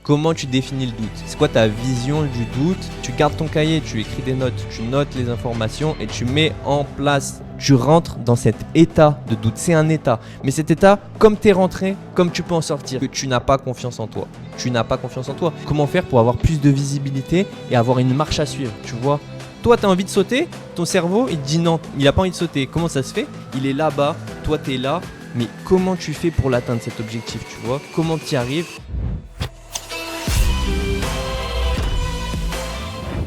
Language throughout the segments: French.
comment tu définis le doute? C'est quoi ta vision du doute? Tu gardes ton cahier, tu écris des notes, tu notes les informations et tu mets en place. Tu rentres dans cet état de doute. C'est un état. Mais cet état, comme tu es rentré, comme tu peux en sortir, que tu n'as pas confiance en toi. Tu n'as pas confiance en toi. Comment faire pour avoir plus de visibilité et avoir une marche à suivre, tu vois? Toi, tu as envie de sauter, ton cerveau, il te dit non, il n'a pas envie de sauter. Comment ça se fait? Il est là-bas, toi, tu es là. Mais comment tu fais pour l'atteindre cet objectif, tu vois? Comment tu y arrives?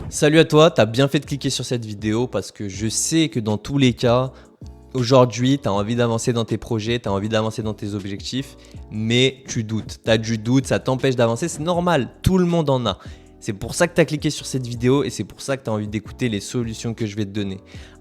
Salut à toi, tu as bien fait de cliquer sur cette vidéo parce que je sais que dans tous les cas, aujourd'hui, tu as envie d'avancer dans tes projets, tu as envie d'avancer dans tes objectifs, mais tu doutes. Tu as du doute, ça t'empêche d'avancer, c'est normal, tout le monde en a. C'est pour ça que tu as cliqué sur cette vidéo et c'est pour ça que tu as envie d'écouter les solutions que je vais te donner.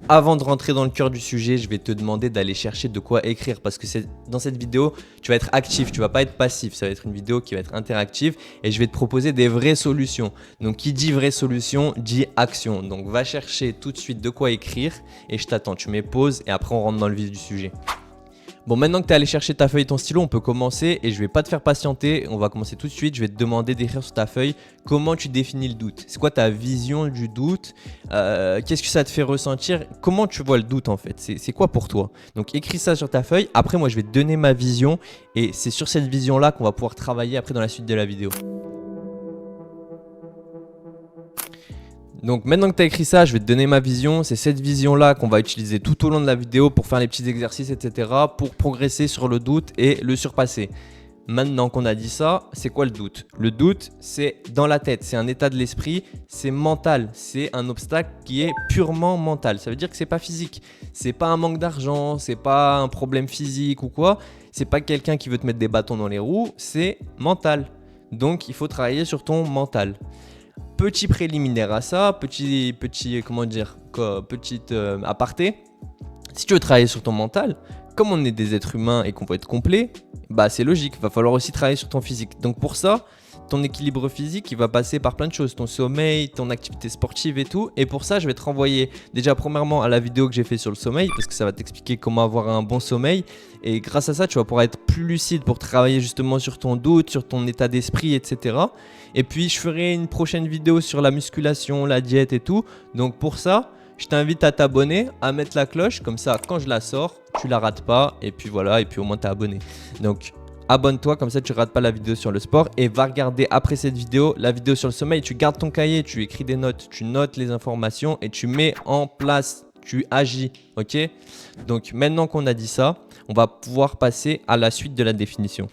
Avant de rentrer dans le cœur du sujet, je vais te demander d'aller chercher de quoi écrire parce que dans cette vidéo, tu vas être actif, tu vas pas être passif. Ça va être une vidéo qui va être interactive et je vais te proposer des vraies solutions. Donc, qui dit vraie solution, dit action. Donc, va chercher tout de suite de quoi écrire et je t'attends. Tu mets pause et après, on rentre dans le vif du sujet. Bon, maintenant que tu es allé chercher ta feuille et ton stylo, on peut commencer et je vais pas te faire patienter. On va commencer tout de suite. Je vais te demander d'écrire sur ta feuille comment tu définis le doute. C'est quoi ta vision du doute? Qu'est-ce que ça te fait ressentir? Comment tu vois le doute en fait? C'est quoi pour toi? Donc, écris ça sur ta feuille. Après, moi, je vais te donner ma vision et c'est sur cette vision-là qu'on va pouvoir travailler après dans la suite de la vidéo. Donc maintenant que tu as écrit ça, je vais te donner ma vision. C'est cette vision-là qu'on va utiliser tout au long de la vidéo pour faire les petits exercices, etc. pour progresser sur le doute et le surpasser. Maintenant qu'on a dit ça, c'est quoi le doute? Le doute, c'est dans la tête, c'est un état de l'esprit, c'est mental, c'est un obstacle qui est purement mental. Ça veut dire que c'est pas physique, c'est pas un manque d'argent, c'est pas un problème physique ou quoi, c'est pas quelqu'un qui veut te mettre des bâtons dans les roues, c'est mental. Donc il faut travailler sur ton mental. Petit préliminaire à ça, petit aparté. Si tu veux travailler sur ton mental, comme on est des êtres humains et qu'on peut être complet, bah c'est logique, il va falloir aussi travailler sur ton physique. Donc pour ça, ton équilibre physique, il va passer par plein de choses, ton sommeil, ton activité sportive et tout. Et pour ça, je vais te renvoyer déjà premièrement à la vidéo que j'ai fait sur le sommeil parce que ça va t'expliquer comment avoir un bon sommeil. Et grâce à ça, tu vas pouvoir être plus lucide pour travailler justement sur ton doute, sur ton état d'esprit, etc. Et puis, je ferai une prochaine vidéo sur la musculation, la diète et tout. Donc pour ça, je t'invite à t'abonner, à mettre la cloche. Comme ça, quand je la sors, tu la rates pas. Et puis voilà, et puis au moins t'es abonné. Donc abonne-toi, comme ça tu rates pas la vidéo sur le sport et va regarder après cette vidéo la vidéo sur le sommeil. Tu gardes ton cahier, tu écris des notes, tu notes les informations et tu mets en place, tu agis, ok? Donc maintenant qu'on a dit ça, on va pouvoir passer à la suite de la définition.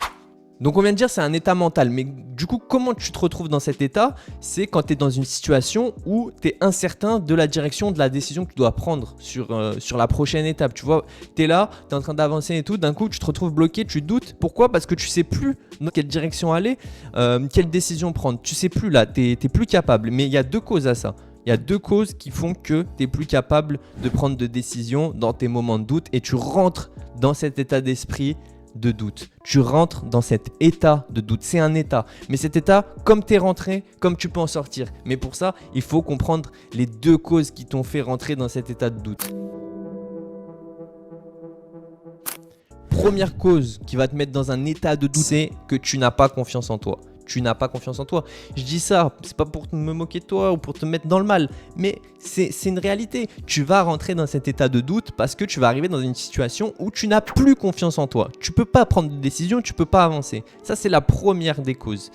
Donc on vient de dire c'est un état mental, mais du coup comment tu te retrouves dans cet état? C'est quand tu es dans une situation où tu es incertain de la direction de la décision que tu dois prendre sur la prochaine étape. Tu vois, tu es là, tu es en train d'avancer et tout, d'un coup tu te retrouves bloqué, tu doutes. Pourquoi? Parce que tu sais plus dans quelle direction aller, quelle décision prendre. Tu sais plus là, tu n'es plus capable. Mais il y a deux causes à ça. Il y a deux causes qui font que tu n'es plus capable de prendre de décisions dans tes moments de doute et tu rentres dans cet état d'esprit de doute. Tu rentres dans cet état de doute. C'est un état. Mais cet état, comme tu es rentré, comme tu peux en sortir. Mais pour ça, il faut comprendre les deux causes qui t'ont fait rentrer dans cet état de doute. Première cause qui va te mettre dans un état de doute, c'est que tu n'as pas confiance en toi. Tu n'as pas confiance en toi. Je dis ça, c'est pas pour me moquer de toi ou pour te mettre dans le mal, mais c'est une réalité. Tu vas rentrer dans cet état de doute parce que tu vas arriver dans une situation où tu n'as plus confiance en toi. Tu peux pas prendre de décision, tu peux pas avancer. Ça, c'est la première des causes.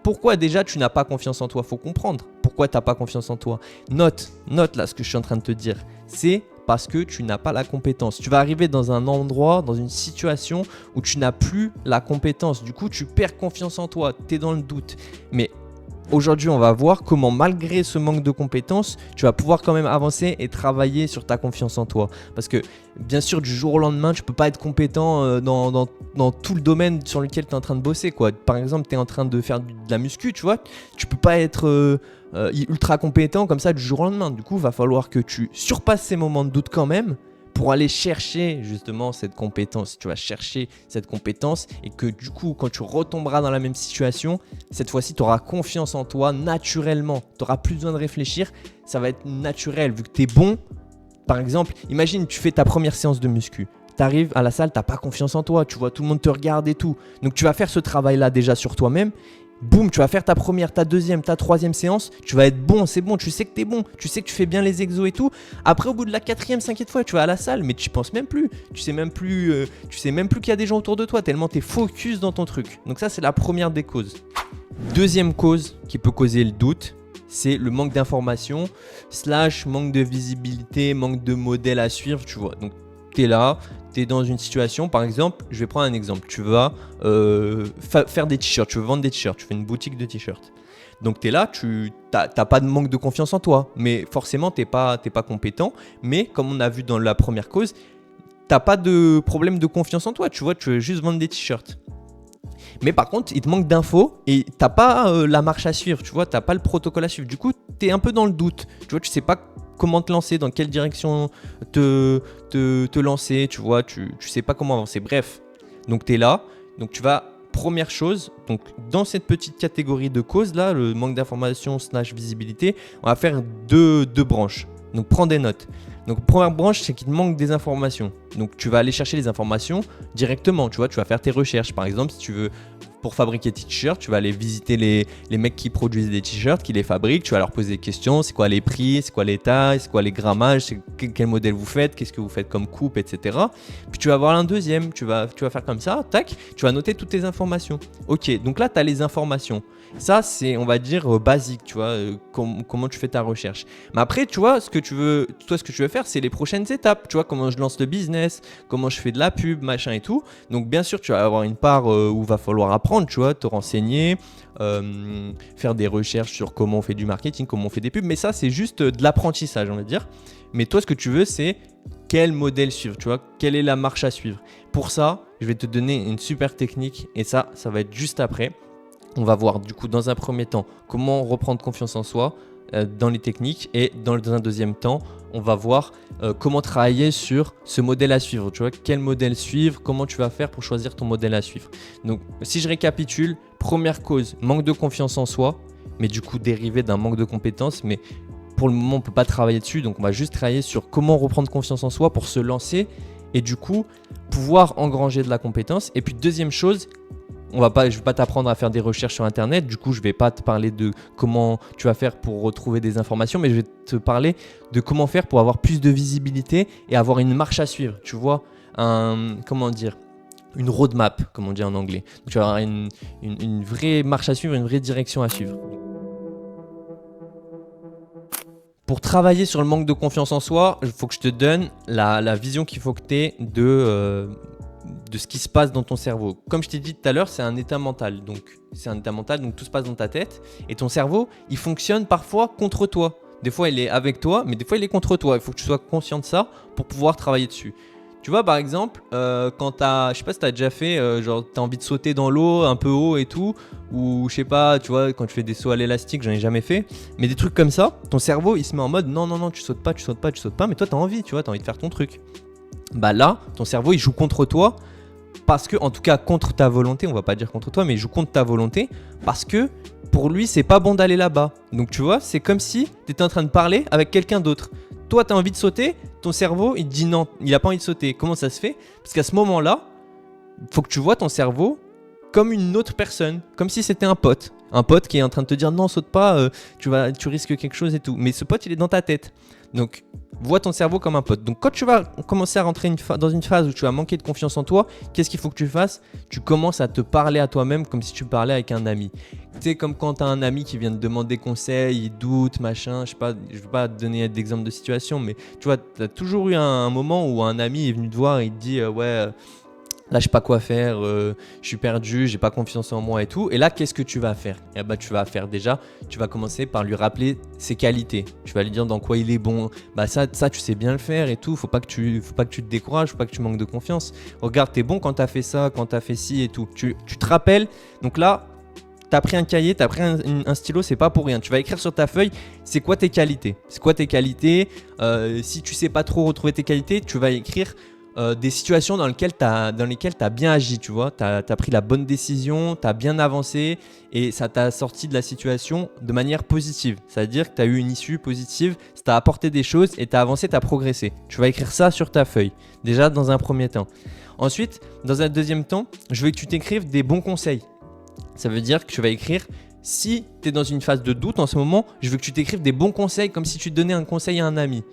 Pourquoi déjà tu n'as pas confiance en toi? Faut comprendre pourquoi tu n'as pas confiance en toi. Note là ce que je suis en train de te dire. C'est parce que tu n'as pas la compétence. Tu vas arriver dans un endroit, dans une situation où tu n'as plus la compétence. Du coup, tu perds confiance en toi, tu es dans le doute. Mais aujourd'hui, on va voir comment malgré ce manque de compétences, tu vas pouvoir quand même avancer et travailler sur ta confiance en toi. Parce que bien sûr, du jour au lendemain, tu ne peux pas être compétent dans tout le domaine sur lequel tu es en train de bosser, quoi. Par exemple, tu es en train de faire de la muscu, tu vois. Tu ne peux pas être ultra compétent comme ça du jour au lendemain. Du coup, il va falloir que tu surpasses ces moments de doute quand même pour aller chercher justement cette compétence. Tu vas chercher cette compétence et que du coup, quand tu retomberas dans la même situation, cette fois-ci, tu auras confiance en toi naturellement. Tu n'auras plus besoin de réfléchir. Ça va être naturel vu que tu es bon. Par exemple, imagine, tu fais ta première séance de muscu. Tu arrives à la salle, tu n'as pas confiance en toi. Tu vois, tout le monde te regarde et tout. Donc, tu vas faire ce travail-là déjà sur toi-même. boum, tu vas faire ta première, ta deuxième, ta troisième séance, tu vas être bon, c'est bon, tu sais que t'es bon, tu sais que tu fais bien les exos et tout. Après, au bout de la quatrième, cinquième fois, tu vas à la salle, mais tu penses même plus, tu sais même plus qu'il y a des gens autour de toi, tellement t'es focus dans ton truc. Donc ça, c'est la première des causes. Deuxième cause qui peut causer le doute, c'est le manque d'information / manque de visibilité, manque de modèle à suivre, tu vois. Donc t'es là, t'es dans une situation, par exemple, je vais prendre un exemple, tu vas faire des t-shirts, tu veux vendre des t-shirts, tu fais une boutique de t-shirts. Donc t'es là, t'as pas de manque de confiance en toi, mais forcément t'es pas compétent, mais comme on a vu dans la première cause, t'as pas de problème de confiance en toi, tu vois, tu veux juste vendre des t-shirts. Mais par contre, il te manque d'infos et t'as pas la marche à suivre, tu vois, t'as pas le protocole à suivre. Du coup, t'es un peu dans le doute, tu vois, tu sais pas comment te lancer, dans quelle direction te lancer, tu vois, tu sais pas comment avancer. Bref, donc t'es là, donc tu vas, première chose, donc dans cette petite catégorie de causes là, le manque d'information / visibilité, on va faire deux branches. Donc prends des notes. Donc première branche, c'est qu'il te manque des informations. Donc tu vas aller chercher les informations directement, tu vois, tu vas faire tes recherches. Par exemple, si tu veux, pour fabriquer tes t-shirts, tu vas aller visiter les mecs qui produisent des t-shirts, qui les fabriquent, tu vas leur poser des questions, c'est quoi les prix, c'est quoi les tailles, c'est quoi les grammages, quel modèle vous faites, qu'est-ce que vous faites comme coupe, etc. Puis tu vas avoir un deuxième, tu vas faire comme ça, tac, tu vas noter toutes tes informations. Ok, donc là tu as les informations. Ça c'est, on va dire, basique, tu vois, comment tu fais ta recherche. Mais après, tu vois, ce que tu veux faire, c'est les prochaines étapes, tu vois, comment je lance le business, comment je fais de la pub, machin et tout. Donc bien sûr, tu vas avoir une part où il va falloir apprendre, tu vois, te renseigner, faire des recherches sur comment on fait du marketing, comment on fait des pubs, mais ça c'est juste de l'apprentissage, on va dire. Mais toi, ce que tu veux, c'est quel modèle suivre, tu vois, quelle est la marche à suivre. Pour ça, je vais te donner une super technique et ça va être juste après. On va voir du coup dans un premier temps comment reprendre confiance en soi dans les techniques et dans un deuxième temps, on va voir comment travailler sur ce modèle à suivre. Tu vois, quel modèle suivre, comment tu vas faire pour choisir ton modèle à suivre. Donc si je récapitule, première cause, manque de confiance en soi, mais du coup dérivé d'un manque de compétences, mais pour le moment on ne peut pas travailler dessus, donc on va juste travailler sur comment reprendre confiance en soi pour se lancer et du coup pouvoir engranger de la compétence. Et puis deuxième chose, je ne vais pas t'apprendre à faire des recherches sur internet, du coup je ne vais pas te parler de comment tu vas faire pour retrouver des informations, mais je vais te parler de comment faire pour avoir plus de visibilité et avoir une marche à suivre, tu vois, une roadmap, comme on dit en anglais. Donc, tu vas avoir une vraie marche à suivre, une vraie direction à suivre. Pour travailler sur le manque de confiance en soi, il faut que je te donne la vision qu'il faut que tu aies de ce qui se passe dans ton cerveau. Comme je t'ai dit tout à l'heure, c'est un état mental. Donc tout se passe dans ta tête. Et ton cerveau, il fonctionne parfois contre toi. Des fois, il est avec toi, mais des fois, il est contre toi. Il faut que tu sois conscient de ça pour pouvoir travailler dessus. Tu vois, par exemple, quand je sais pas si t'as déjà fait, t'as envie de sauter dans l'eau un peu haut et tout, ou je sais pas, tu vois, quand tu fais des sauts à l'élastique, j'en ai jamais fait, mais des trucs comme ça, ton cerveau, il se met en mode non, tu sautes pas, mais toi, t'as envie de faire ton truc. Bah là, ton cerveau, il joue contre toi, parce que, en tout cas, contre ta volonté, on va pas dire contre toi, mais il joue contre ta volonté, parce que pour lui, c'est pas bon d'aller là-bas. Donc tu vois, c'est comme si t'étais en train de parler avec quelqu'un d'autre. Toi, tu as envie de sauter, ton cerveau, il te dit non, il n'a pas envie de sauter. Comment ça se fait ? Parce qu'à ce moment-là, il faut que tu vois ton cerveau comme une autre personne, comme si c'était un pote. Un pote qui est en train de te dire non, saute pas, tu risques quelque chose et tout. Mais ce pote, il est dans ta tête. Donc, vois ton cerveau comme un pote. Donc, quand tu vas commencer à rentrer dans une phase où tu vas manquer de confiance en toi, qu'est-ce qu'il faut que tu fasses ? Tu commences à te parler à toi-même comme si tu parlais avec un ami. Tu sais, comme quand tu as un ami qui vient te demander conseil, il doute, machin, je sais pas, je ne vais pas te donner d'exemple de situation, mais tu vois, tu as toujours eu un moment où un ami est venu te voir et il te dit là, je sais pas quoi faire, je suis perdu, j'ai pas confiance en moi et tout. Et là, qu'est-ce que tu vas faire ? Eh ben, tu vas faire déjà, tu vas commencer par lui rappeler ses qualités. Tu vas lui dire dans quoi il est bon. Bah ça, tu sais bien le faire et tout. Faut pas que tu te décourages, faut pas que tu manques de confiance. Regarde, t'es bon quand t'as fait ça, quand t'as fait ci et tout. Tu te rappelles. Donc là, t'as pris un cahier, t'as pris un stylo, c'est pas pour rien. Tu vas écrire sur ta feuille, c'est quoi tes qualités ? Si tu sais pas trop retrouver tes qualités, tu vas écrire des situations dans lesquelles tu as bien agi, tu vois, tu as pris la bonne décision, tu as bien avancé et ça t'a sorti de la situation de manière positive. C'est-à-dire que tu as eu une issue positive, ça t'a apporté des choses et tu as avancé, tu as progressé. Tu vas écrire ça sur ta feuille, déjà dans un premier temps. Ensuite, dans un deuxième temps, je veux que tu t'écrives des bons conseils. Ça veut dire que tu vas écrire, si tu es dans une phase de doute en ce moment, je veux que tu t'écrives des bons conseils comme si tu donnais un conseil à un ami.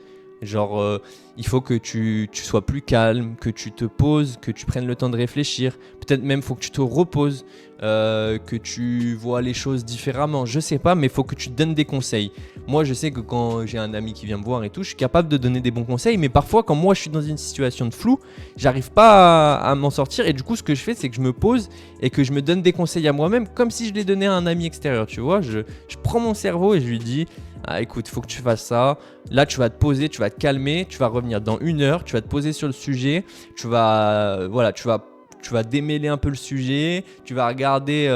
Genre, il faut que tu sois plus calme, que tu te poses, que tu prennes le temps de réfléchir. Peut-être même, il faut que tu te reposes, que tu vois les choses différemment. Je sais pas, mais il faut que tu te donnes des conseils. Moi, je sais que quand j'ai un ami qui vient me voir et tout, je suis capable de donner des bons conseils. Mais parfois, quand moi, je suis dans une situation de flou, j'arrive pas à m'en sortir. Et du coup, ce que je fais, c'est que je me pose et que je me donne des conseils à moi-même, comme si je les donnais à un ami extérieur. Tu vois, je prends mon cerveau et je lui dis, ah, écoute, il faut que tu fasses ça. Là, tu vas te poser, tu vas te calmer, tu vas revenir dans 1 heure, tu vas te poser sur le sujet, tu vas démêler un peu le sujet, tu vas regarder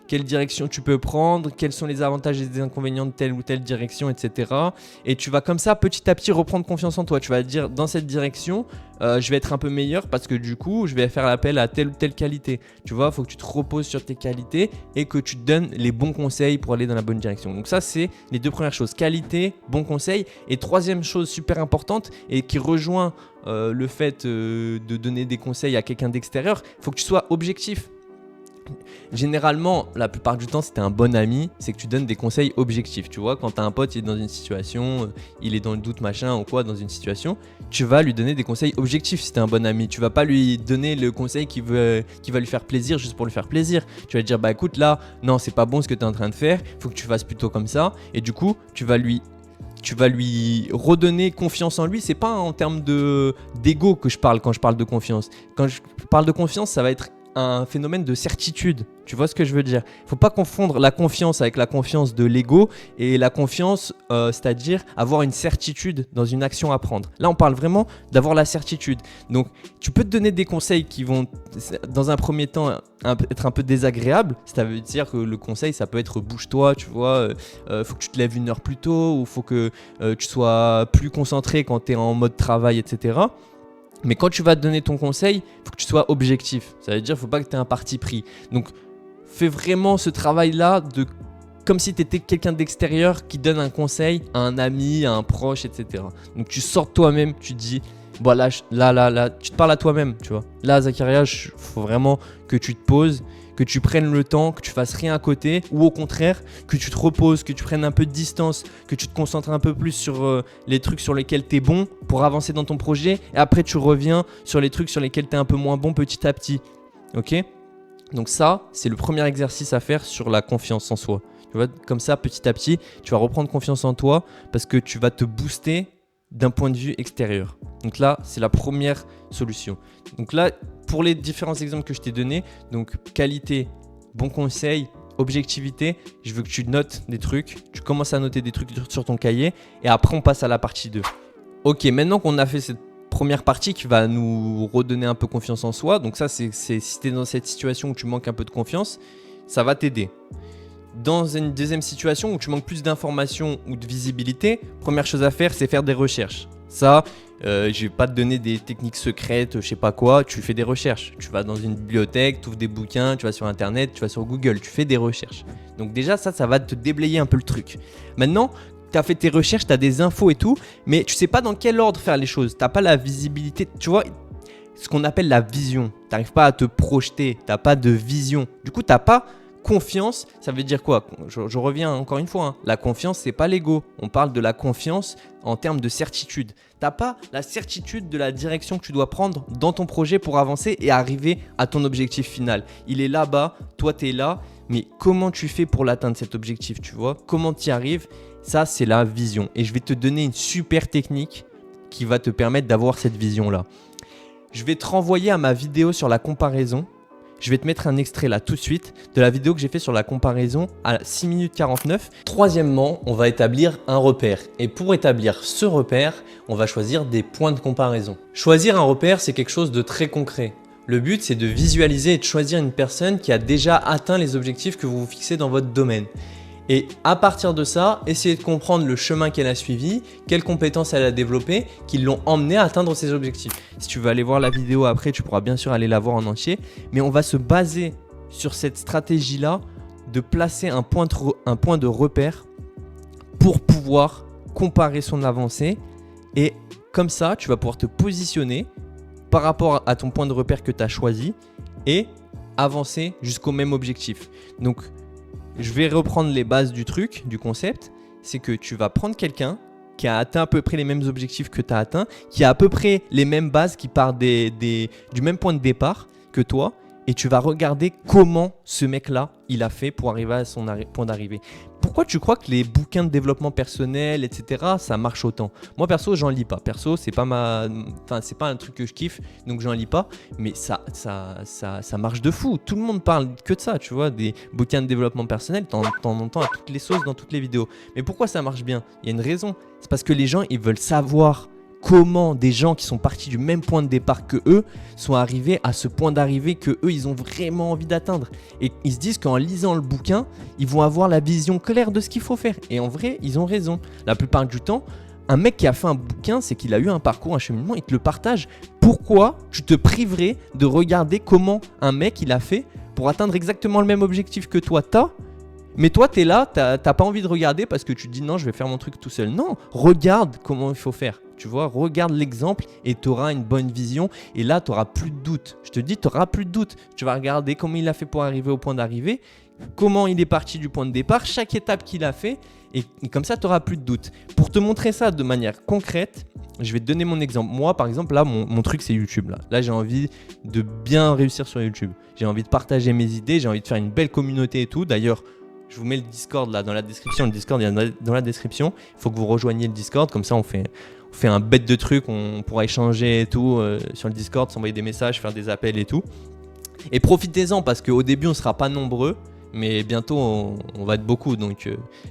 quelle direction tu peux prendre, quels sont les avantages et les inconvénients de telle ou telle direction, etc. Et tu vas comme ça, petit à petit, reprendre confiance en toi. Tu vas te dire, dans cette direction, je vais être un peu meilleur parce que du coup, je vais faire appel à telle ou telle qualité. Tu vois, il faut que tu te reposes sur tes qualités et que tu te donnes les bons conseils pour aller dans la bonne direction. Donc ça, c'est les 2 premières choses. Qualité, bons conseils. Et troisième chose super importante et qui rejoint le fait de donner des conseils à quelqu'un d'extérieur, il faut que tu sois objectif. Généralement, la plupart du temps, si tu es un bon ami, c'est que tu donnes des conseils objectifs. Tu vois, quand tu as un pote, il est dans une situation, il est dans le doute, machin ou quoi, dans une situation, tu vas lui donner des conseils objectifs si tu es un bon ami. Tu vas pas lui donner le conseil qui va lui faire plaisir juste pour lui faire plaisir. Tu vas lui dire, bah écoute, là, non, c'est pas bon ce que tu es en train de faire, il faut que tu fasses plutôt comme ça. Et du coup, tu vas lui redonner confiance en lui. C'est pas en termes d'ego que je parle quand je parle de confiance. Quand je parle de confiance, ça va être un phénomène de certitude. Tu vois ce que je veux dire? Il ne faut pas confondre la confiance avec la confiance de l'ego et la confiance, c'est-à-dire avoir une certitude dans une action à prendre. Là, on parle vraiment d'avoir la certitude. Donc, tu peux te donner des conseils qui vont, dans un premier temps, être un peu désagréables. Ça veut dire que le conseil, ça peut être bouge-toi, tu vois, faut que tu te lèves 1 heure plus tôt ou faut que tu sois plus concentré quand tu es en mode travail, etc. Mais quand tu vas te donner ton conseil, il faut que tu sois objectif. Ça veut dire qu'il ne faut pas que tu aies un parti pris. Donc, fais vraiment ce travail-là comme si tu étais quelqu'un d'extérieur qui donne un conseil à un ami, à un proche, etc. Donc, tu sors de toi-même, tu te dis, bon, là, tu te parles à toi-même, tu vois. Là, Zakaria, il faut vraiment que tu te poses, que tu prennes le temps, que tu fasses rien à côté, ou au contraire, que tu te reposes, que tu prennes un peu de distance, que tu te concentres un peu plus sur les trucs sur lesquels tu es bon pour avancer dans ton projet, et après tu reviens sur les trucs sur lesquels tu es un peu moins bon petit à petit. Ok ? Donc ça, c'est le premier exercice à faire sur la confiance en soi. Tu vois, comme ça, petit à petit, tu vas reprendre confiance en toi parce que tu vas te booster d'un point de vue extérieur. Donc là, c'est la première solution. Donc là, pour les différents exemples que je t'ai donnés, donc qualité, bon conseil, objectivité, je veux que tu notes des trucs, tu commences à noter des trucs sur ton cahier et après on passe à la partie 2. Ok, maintenant qu'on a fait cette première partie qui va nous redonner un peu confiance en soi, donc ça c'est si tu es dans cette situation où tu manques un peu de confiance, ça va t'aider. Dans une deuxième situation où tu manques plus d'informations ou de visibilité, première chose à faire, c'est faire des recherches. Ça, je vais pas te donner des techniques secrètes, je sais pas quoi, tu fais des recherches. Tu vas dans une bibliothèque, tu ouvres des bouquins, tu vas sur internet, tu vas sur Google, tu fais des recherches. Donc déjà, ça va te déblayer un peu le truc. Maintenant, tu as fait tes recherches, tu as des infos et tout, mais tu sais pas dans quel ordre faire les choses. Tu n'as pas la visibilité, tu vois, ce qu'on appelle la vision. Tu n'arrives pas à te projeter, tu n'as pas de vision. Du coup, tu n'as pas confiance. Ça veut dire quoi? Je reviens encore une fois, hein. La confiance, c'est pas l'ego. On parle de la confiance en termes de certitude. Tu n'as pas la certitude de la direction que tu dois prendre dans ton projet pour avancer et arriver à ton objectif final. Il est là-bas, toi tu es là, mais comment tu fais pour l'atteindre cet objectif, tu vois? Comment tu y arrives? Ça, c'est la vision. Et je vais te donner une super technique qui va te permettre d'avoir cette vision-là. Je vais te renvoyer à ma vidéo sur la comparaison. Je vais te mettre un extrait là tout de suite de la vidéo que j'ai fait sur la comparaison à 6 minutes 49. Troisièmement, on va établir un repère. Et pour établir ce repère, on va choisir des points de comparaison. Choisir un repère, c'est quelque chose de très concret. Le but, c'est de visualiser et de choisir une personne qui a déjà atteint les objectifs que vous vous fixez dans votre domaine. Et à partir de ça, essayez de comprendre le chemin qu'elle a suivi, quelles compétences elle a développées qui l'ont emmené à atteindre ses objectifs. Si tu veux aller voir la vidéo après, tu pourras bien sûr aller la voir en entier. Mais on va se baser sur cette stratégie-là de placer un point de repère pour pouvoir comparer son avancée. Et comme ça, tu vas pouvoir te positionner par rapport à ton point de repère que tu as choisi et avancer jusqu'au même objectif. Donc, je vais reprendre les bases du truc, du concept. C'est que tu vas prendre quelqu'un qui a atteint à peu près les mêmes objectifs que tu as atteints, qui a à peu près les mêmes bases, qui part du même point de départ que toi, et tu vas regarder comment ce mec-là, il a fait pour arriver à son point d'arrivée. Pourquoi tu crois que les bouquins de développement personnel, etc., ça marche autant ? Moi, perso, j'en lis pas. Perso, c'est pas un truc que je kiffe, donc j'en lis pas. Mais ça marche de fou. Tout le monde parle que de ça, tu vois, des bouquins de développement personnel. T'en entends à toutes les sauces, dans toutes les vidéos. Mais pourquoi ça marche bien ? Il y a une raison. C'est parce que les gens, ils veulent savoir comment des gens qui sont partis du même point de départ que eux sont arrivés à ce point d'arrivée que eux ils ont vraiment envie d'atteindre, et ils se disent qu'en lisant le bouquin ils vont avoir la vision claire de ce qu'il faut faire, et en vrai ils ont raison. La plupart du temps, un mec qui a fait un bouquin, c'est qu'il a eu un parcours, un cheminement, il te le partage. Pourquoi tu te priverais de regarder comment un mec il a fait pour atteindre exactement le même objectif que toi t'as, mais toi t'es là, t'as pas envie de regarder parce que tu te dis non, je vais faire mon truc tout seul. Non, regarde comment il faut faire. Tu vois, regarde l'exemple et tu auras une bonne vision, et là tu n'auras plus de doute. Je te dis, tu n'auras plus de doute. Tu vas regarder comment il a fait pour arriver au point d'arrivée, comment il est parti du point de départ, chaque étape qu'il a fait, et comme ça tu n'auras plus de doute. Pour te montrer ça de manière concrète, je vais te donner mon exemple. Moi par exemple, là mon truc c'est YouTube. Là j'ai envie de bien réussir sur YouTube. J'ai envie de partager mes idées, j'ai envie de faire une belle communauté et tout. D'ailleurs, je vous mets le Discord là dans la description. Le Discord il y a dans la description. Il faut que vous rejoigniez le Discord, comme ça on fait un bête de trucs, on pourra échanger et tout sur le Discord, s'envoyer des messages, faire des appels et tout. Et profitez-en parce qu'au début on sera pas nombreux, mais bientôt on va être beaucoup, donc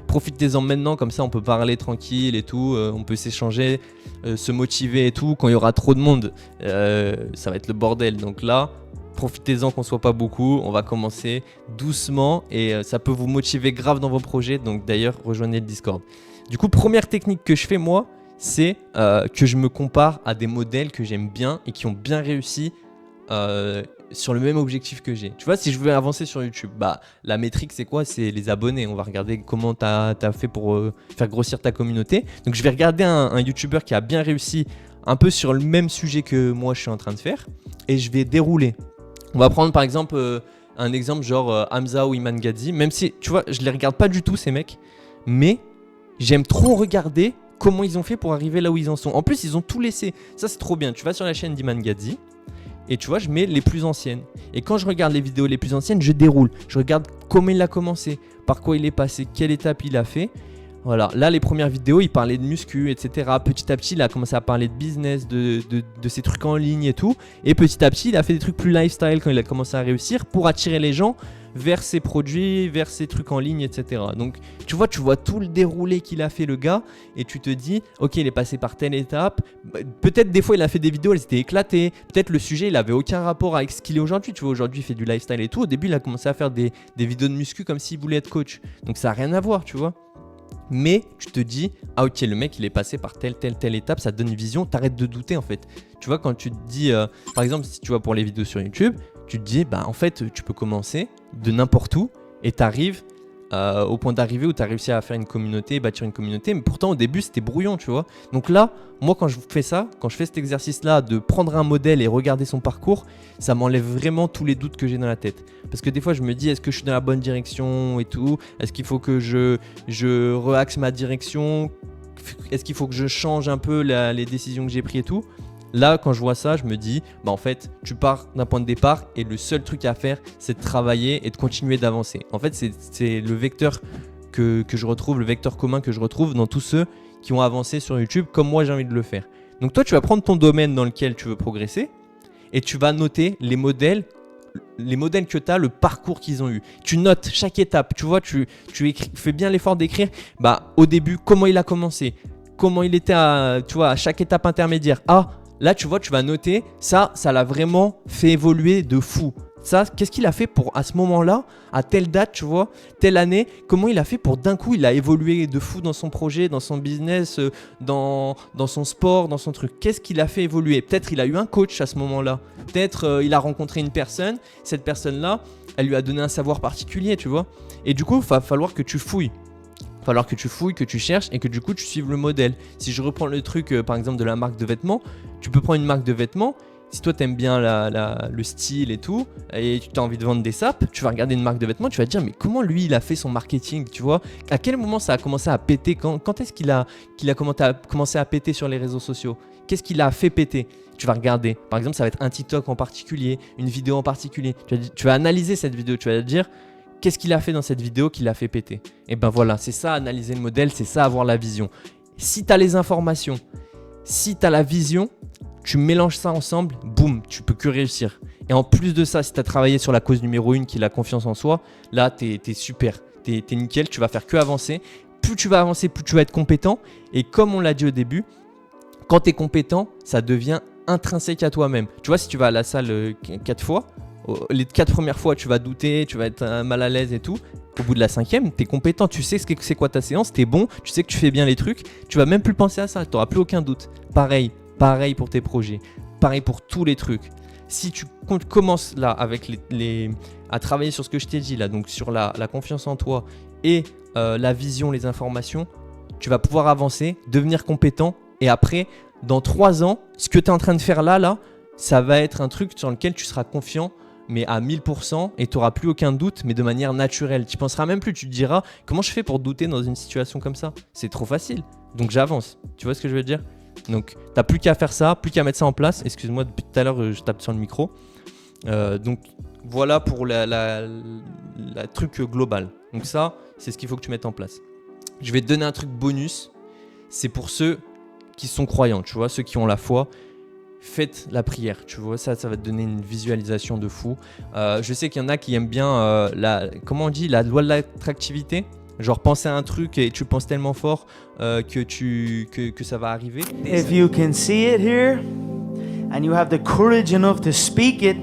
profitez-en maintenant, comme ça on peut parler tranquille et tout, on peut s'échanger, se motiver et tout. Quand il y aura trop de monde, ça va être le bordel, donc là profitez-en qu'on soit pas beaucoup, on va commencer doucement et ça peut vous motiver grave dans vos projets, donc d'ailleurs rejoignez le Discord. Du coup, première technique que je fais moi, c'est que je me compare à des modèles que j'aime bien et qui ont bien réussi sur le même objectif que j'ai. Tu vois, si je veux avancer sur YouTube, la métrique c'est quoi ? C'est les abonnés. On va regarder comment tu as fait pour faire grossir ta communauté. Donc je vais regarder un YouTuber qui a bien réussi un peu sur le même sujet que moi je suis en train de faire, et je vais dérouler. On va prendre par exemple un exemple genre Hamza ou Iman Gadzhi, même si tu vois, je les regarde pas du tout ces mecs, mais j'aime trop regarder comment ils ont fait pour arriver là où ils en sont. En plus, ils ont tout laissé. Ça, c'est trop bien. Tu vas sur la chaîne d'Iman Gadzhi et tu vois, je mets les plus anciennes. Et quand je regarde les vidéos les plus anciennes, je déroule. Je regarde comment il a commencé, par quoi il est passé, quelle étape il a fait. Voilà, là, les premières vidéos, il parlait de muscu, etc. Petit à petit, il a commencé à parler de business, de ses trucs en ligne et tout. Et petit à petit, il a fait des trucs plus lifestyle quand il a commencé à réussir pour attirer les gens vers ses produits, vers ses trucs en ligne, etc. Donc, tu vois tout le déroulé qu'il a fait, le gars, et tu te dis, ok, il est passé par telle étape. Peut-être des fois, il a fait des vidéos, elles étaient éclatées. Peut-être le sujet, il avait aucun rapport avec ce qu'il est aujourd'hui. Tu vois, aujourd'hui, il fait du lifestyle et tout. Au début, il a commencé à faire des vidéos de muscu comme s'il voulait être coach. Donc, ça n'a rien à voir, tu vois. Mais tu te dis, ah ok, le mec il est passé par telle étape, ça te donne une vision, t'arrêtes de douter en fait. Tu vois, quand tu te dis, par exemple, si tu vas pour les vidéos sur YouTube, tu te dis, en fait, tu peux commencer de n'importe où et t'arrives au point d'arrivée où tu as réussi à faire une communauté, bâtir une communauté, mais pourtant au début c'était brouillon, tu vois. Donc là, moi quand je fais ça, quand je fais cet exercice-là de prendre un modèle et regarder son parcours, ça m'enlève vraiment tous les doutes que j'ai dans la tête. Parce que des fois je me dis, est-ce que je suis dans la bonne direction et tout ? Est-ce qu'il faut que je reaxe ma direction ? Est-ce qu'il faut que je change un peu les décisions que j'ai prises et tout ? Là, quand je vois ça, je me dis, en fait, tu pars d'un point de départ et le seul truc à faire, c'est de travailler et de continuer d'avancer. En fait, c'est le vecteur que je retrouve, le vecteur commun que je retrouve dans tous ceux qui ont avancé sur YouTube comme moi j'ai envie de le faire. Donc toi, tu vas prendre ton domaine dans lequel tu veux progresser et tu vas noter les modèles que tu as, le parcours qu'ils ont eu. Tu notes chaque étape, tu vois, tu fais bien l'effort d'écrire au début comment il a commencé, comment il était à chaque étape intermédiaire. Là, tu vois, tu vas noter, ça l'a vraiment fait évoluer de fou. Ça, qu'est-ce qu'il a fait pour, à ce moment-là, à telle date, tu vois, telle année, comment il a fait pour d'un coup, il a évolué de fou dans son projet, dans son business, dans son sport, dans son truc. Qu'est-ce qu'il a fait évoluer ? Peut-être il a eu un coach à ce moment-là. Peut-être il a rencontré une personne. Cette personne-là, elle lui a donné un savoir particulier, tu vois. Et du coup, il va falloir que tu fouilles. Que tu cherches et que du coup tu suives le modèle. Si je reprends le truc par exemple de la marque de vêtements, tu peux prendre une marque de vêtements, Si toi t'aimes bien le style et tout, et tu as envie de vendre des sapes, tu vas regarder une marque de vêtements, tu vas te dire mais comment lui il a fait son marketing, tu vois? À quel moment ça a commencé à péter? Quand est-ce qu'il a commencé à péter sur les réseaux sociaux? Qu'est-ce qu'il a fait péter? Tu vas regarder. Par exemple, ça va être un TikTok en particulier, une vidéo en particulier. Tu vas analyser cette vidéo, tu vas te dire qu'est-ce qu'il a fait dans cette vidéo qui l'a fait péter? Et ben voilà, c'est ça analyser le modèle, c'est ça avoir la vision. Si tu as les informations, si tu as la vision, tu mélanges ça ensemble, boum, tu peux que réussir. Et en plus de ça, si tu as travaillé sur la cause numéro 1 qui est la confiance en soi, là, tu es super, tu es nickel, tu vas faire que avancer. Plus tu vas avancer, plus tu vas être compétent. Et comme on l'a dit au début, quand tu es compétent, ça devient intrinsèque à toi-même. Tu vois, si tu vas à la salle 4 fois, les 4 premières fois, tu vas douter, tu vas être mal à l'aise et tout. Au bout de la 5e, tu es compétent, tu sais c'est quoi ta séance, tu es bon, tu sais que tu fais bien les trucs, tu vas même plus penser à ça, tu n'auras plus aucun doute. Pareil pour tes projets, pareil pour tous les trucs. Si tu commences là avec à travailler sur ce que je t'ai dit là, donc sur la confiance en toi et la vision, les informations, tu vas pouvoir avancer, devenir compétent et après, dans 3 ans, ce que tu es en train de faire là, ça va être un truc sur lequel tu seras confiant mais à 1000% et tu n'auras plus aucun doute mais de manière naturelle. Tu penseras même plus, tu te diras comment je fais pour douter dans une situation comme ça? C'est trop facile, donc j'avance. Tu vois ce que je veux dire? Donc, t'as plus qu'à faire ça, plus qu'à mettre ça en place. Excuse-moi, depuis tout à l'heure, je tape sur le micro. Donc, voilà pour la truc global. Donc ça, c'est ce qu'il faut que tu mettes en place. Je vais te donner un truc bonus. C'est pour ceux qui sont croyants, tu vois, ceux qui ont la foi. Faites la prière, tu vois, ça va te donner une visualisation de fou. Je sais qu'il y en a qui aiment bien comment on dit, la loi de l'attractivité. Genre penser à un truc et tu penses tellement fort que ça va arriver. If you can see it here and you have the courage enough to speak it,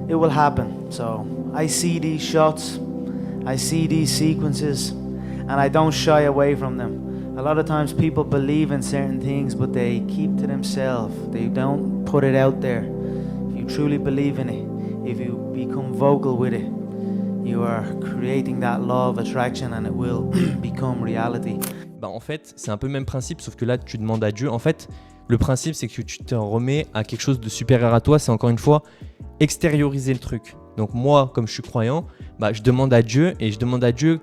it will happen. So I see these shots, I see these sequences, and I don't shy away from them. A lot of times people believe in certain things, but they keep to themselves. They don't put it out there. If you truly believe in it, if you become vocal with it, you are creating that law of attraction and it will become reality. Bah en fait, c'est un peu le même principe, sauf que là, tu demandes à Dieu. En fait, le principe, c'est que tu te remets à quelque chose de supérieur à toi. C'est encore une fois extérioriser le truc. Donc moi, comme je suis croyant, bah, je demande à Dieu et je demande à Dieu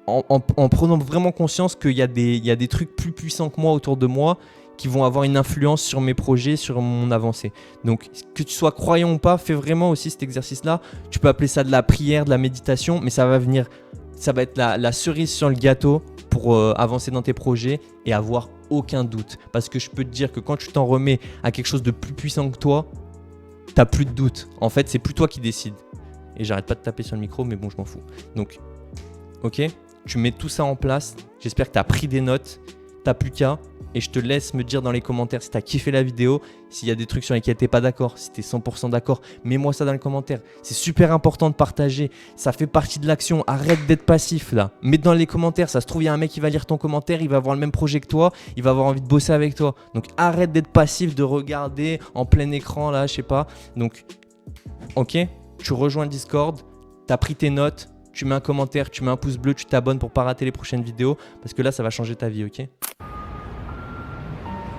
en prenant vraiment conscience qu'il y a des trucs plus puissants que moi autour de moi qui vont avoir une influence sur mes projets, sur mon avancée. Donc, que tu sois croyant ou pas, fais vraiment aussi cet exercice-là. Tu peux appeler ça de la prière, de la méditation, mais ça va être la cerise sur le gâteau pour avancer dans tes projets et avoir aucun doute. Parce que je peux te dire que quand tu t'en remets à quelque chose de plus puissant que toi, t'as plus de doute. En fait, c'est plus toi qui décides. Et j'arrête pas de taper sur le micro, mais bon, je m'en fous. Donc, ok, tu mets tout ça en place. J'espère que tu as pris des notes. T'as plus qu'à. Et je te laisse me dire dans les commentaires si tu as kiffé la vidéo, s'il y a des trucs sur lesquels tu n'es pas d'accord, si tu es 100% d'accord, mets-moi ça dans les commentaires. C'est super important de partager, ça fait partie de l'action, arrête d'être passif là. Mets dans les commentaires, ça se trouve il y a un mec qui va lire ton commentaire, il va avoir le même projet que toi, il va avoir envie de bosser avec toi. Donc arrête d'être passif, de regarder en plein écran là, je sais pas. Donc ok, tu rejoins le Discord, tu as pris tes notes, tu mets un commentaire, tu mets un pouce bleu, tu t'abonnes pour pas rater les prochaines vidéos parce que là ça va changer ta vie, ok ?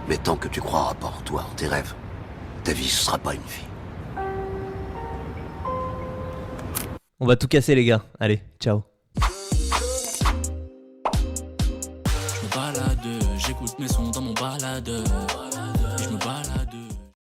Mais tant que tu croiras pas en toi, en tes rêves, ta vie, ce sera pas une vie. On va tout casser les gars. Allez, ciao. Je me balade, j'écoute mes sons dans mon baladeur.